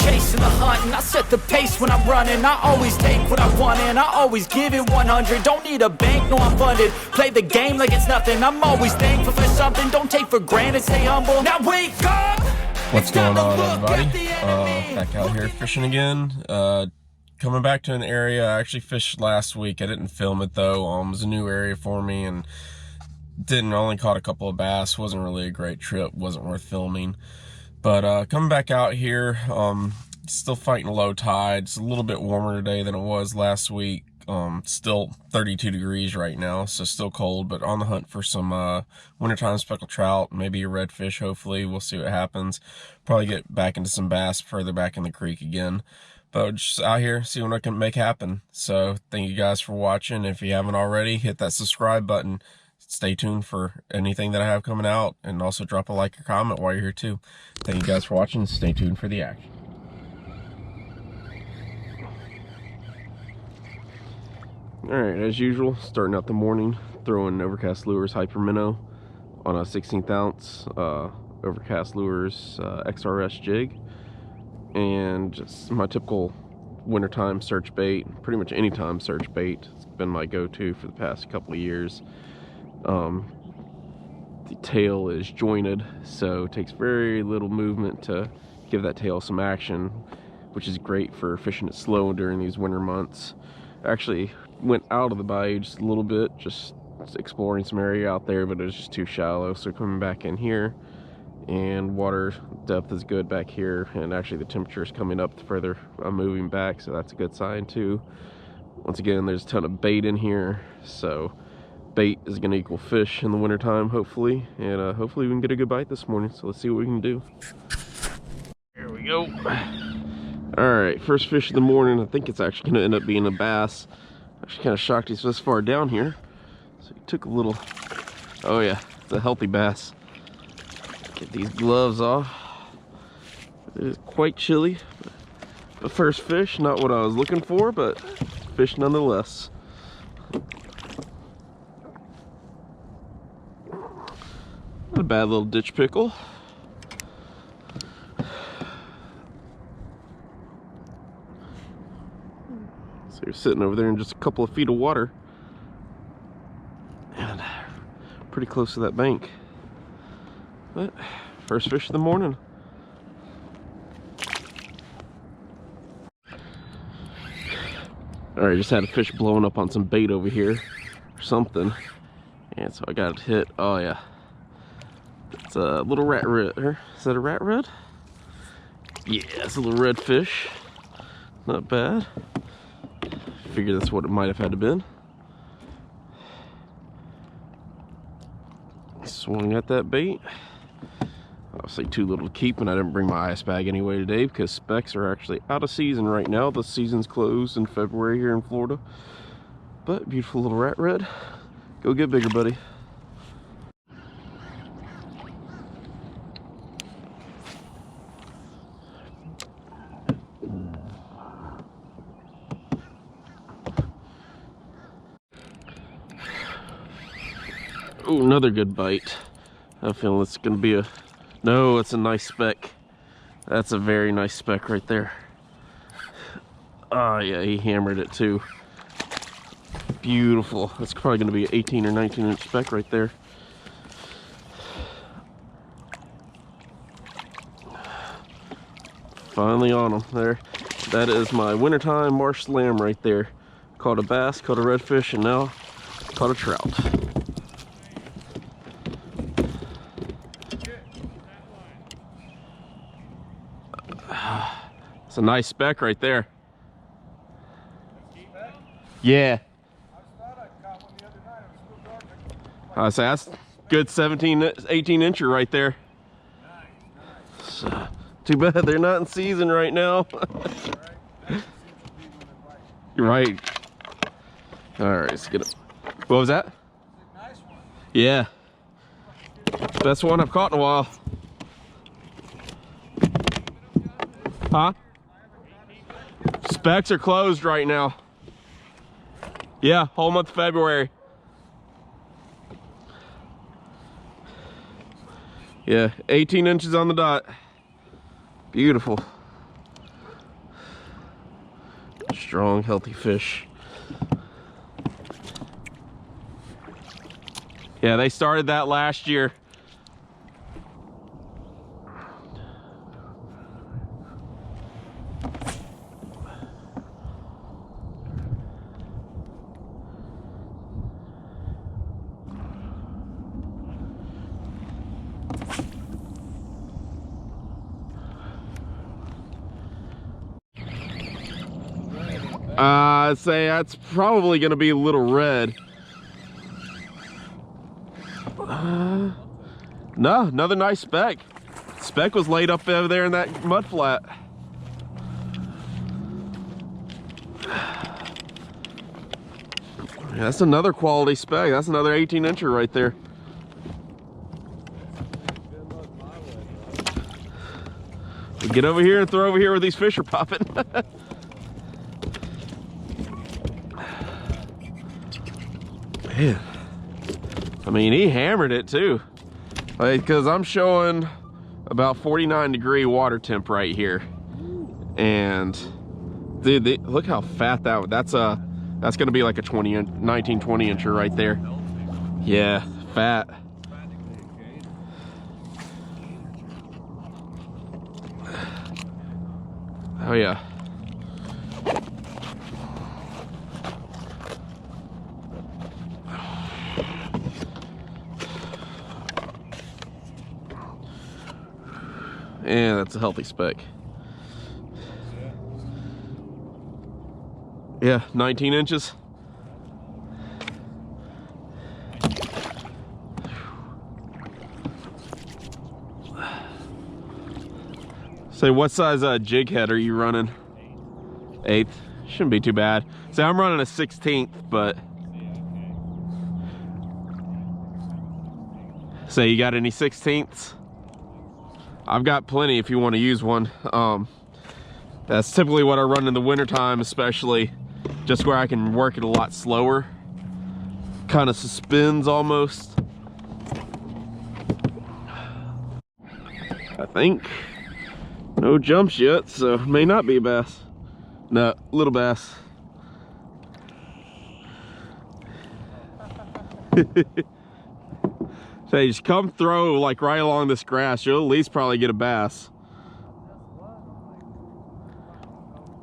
chasing the hunt, and I set the pace when I'm running. I always take what I want and I always give it 100. Don't need a bank, no I'm funded. Play the game like it's nothing. I'm always thankful for something. Don't take for granted, stay humble. Now wake up. What's going on, everybody? Back out here fishing again. Coming back to an area I actually fished last week. I didn't film it though. It was a new area for me and only caught a couple of bass. Wasn't really a great trip. Wasn't worth filming. But coming back out here, still fighting low tide. It's a little bit warmer today than it was last week. Still 32 degrees right now, so still cold, but on the hunt for some wintertime speckled trout, maybe a redfish. Hopefully we'll see what happens. Probably get back into some bass further back in the creek again, but just out here see what I can make happen. So thank you guys for watching. If you haven't already, hit that subscribe button. Stay tuned for anything that I have coming out, and also drop a like or comment while you're here too. Thank you guys for watching. Stay tuned for the action. Alright, as usual, starting out the morning, throwing Overcast Lures Hyper Minnow on a 16th ounce Overcast Lures XRS jig, and just my typical wintertime search bait. Pretty much anytime search bait. It's been my go-to for the past couple of years. The tail is jointed, so it takes very little movement to give that tail some action, which is great for fishing it slow during these winter months. Actually went out of the bayou just a little bit, just exploring some area out there, but it was just too shallow, so coming back in here, and water depth is good back here, and actually the temperature is coming up the further I'm moving back, so that's a good sign too. Once again, there's a ton of bait in here, so bait is going to equal fish in the wintertime, hopefully, and hopefully we can get a good bite this morning. So let's see what we can do. Here we go. Alright, first fish of the morning. I think it's actually going to end up being a bass. Actually kind of shocked he's this far down here. So he took a little, oh yeah, it's a healthy bass. Get these gloves off. It is quite chilly. The first fish, not what I was looking for, but fish nonetheless. Not a bad little ditch pickle. So you're sitting over there in just a couple of feet of water, and pretty close to that bank. But first fish of the morning. Alright, just had a fish blowing up on some bait over here or something, and so I got it hit. Oh yeah, it's a little rat red. Is that a rat red? Yeah, it's a little red fish. Not bad. Figure that's what it might have had to been. Swung at that bait. Obviously too little to keep, and I didn't bring my ice bag anyway today because specks are actually out of season right now. The season's closed in February here in Florida. But beautiful little rat red. Go get bigger, buddy. Ooh, another good bite. I have a feeling it's gonna be a, no, it's a nice speck. That's a very nice speck right there. Oh yeah, he hammered it too. Beautiful. That's probably gonna be an 18 or 19 inch speck right there. Finally on him there. That is my wintertime marsh slam right there. Caught a bass, caught a redfish, and now caught a trout. It's a nice speck right there. Yeah. I say that's good 17, 18 incher right there. So, too bad they're not in season right now. You're right. All right, let's get it. What was that? Nice one. Yeah. Best one I've caught in a while. Huh? Specs are closed right now. Yeah, whole month of February. Yeah, 18 inches on the dot. Beautiful. strong, healthy fish. Yeah, they started that last year. I'd say that's probably going to be a little red. No, another nice speck. Speck was laid up over there in that mud flat. That's another quality speck. That's another 18-incher right there. Get over here and throw over here where these fish are popping. Man, I mean, he hammered it too. Like, because I'm showing about 49-degree water temp right here, and dude, look how fat that's gonna be like a 19-20-incher right there. Yeah, fat. Oh yeah. And that's a healthy speck. Yeah, 19 inches. So what size jig head are you running? 8th. Shouldn't be too bad. So I'm running a 16th, but so you got any 16ths? I've got plenty if you want to use one. That's typically what I run in the wintertime, especially just where I can work it a lot slower. Kind of suspends almost. I think. No jumps yet, so may not be a bass. No, little bass. Say, just come throw like right along this grass. You'll at least probably get a bass.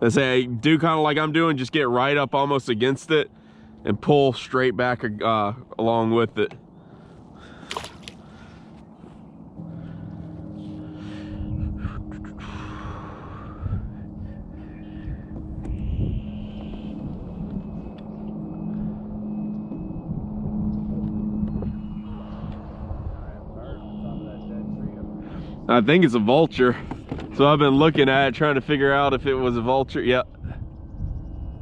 I say, do kind of like I'm doing, just get right up almost against it and pull straight back along with it. I think it's a vulture. So I've been looking at it, trying to figure out if it was a vulture. Yep.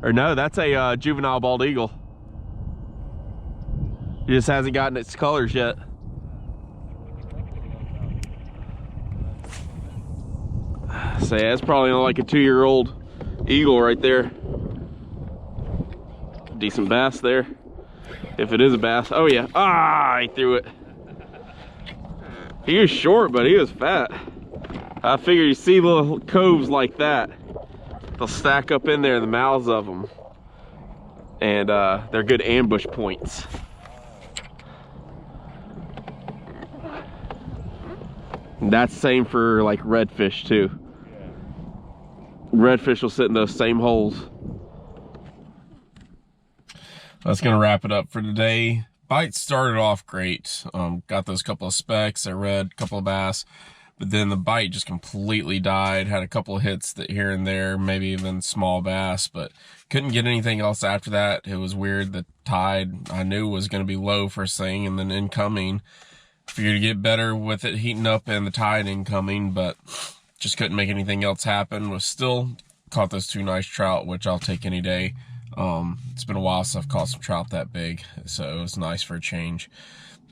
Or no, that's a juvenile bald eagle. It just hasn't gotten its colors yet. So yeah, it's probably like a 2-year-old eagle right there. Decent bass there. If it is a bass. Oh yeah. Ah, I threw it. He was short, but he was fat. I figure you see little coves like that, they'll stack up in there in the mouths of them, and they're good ambush points. And that's the same for like redfish too. Redfish will sit in those same holes. That's gonna wrap it up for today. Bite started off great. Got those couple of specks, I read a couple of bass, but then the bite just completely died. Had a couple of hits that here and there, maybe even small bass, but couldn't get anything else after that. It was weird. The tide I knew was going to be low first thing, and then incoming. Figured to get better with it heating up and the tide incoming, but just couldn't make anything else happen. Was still caught those 2 nice trout, which I'll take any day. It's been a while since I've caught some trout that big, so it was nice for a change.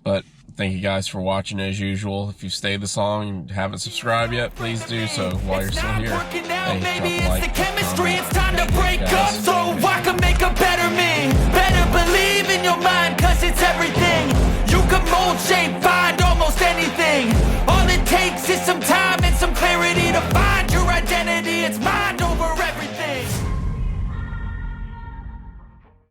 But thank you guys for watching as usual. If you've stayed this long and haven't subscribed yet, please do so while you're still here. Hey, drop a like, comment, it's time to break up so I can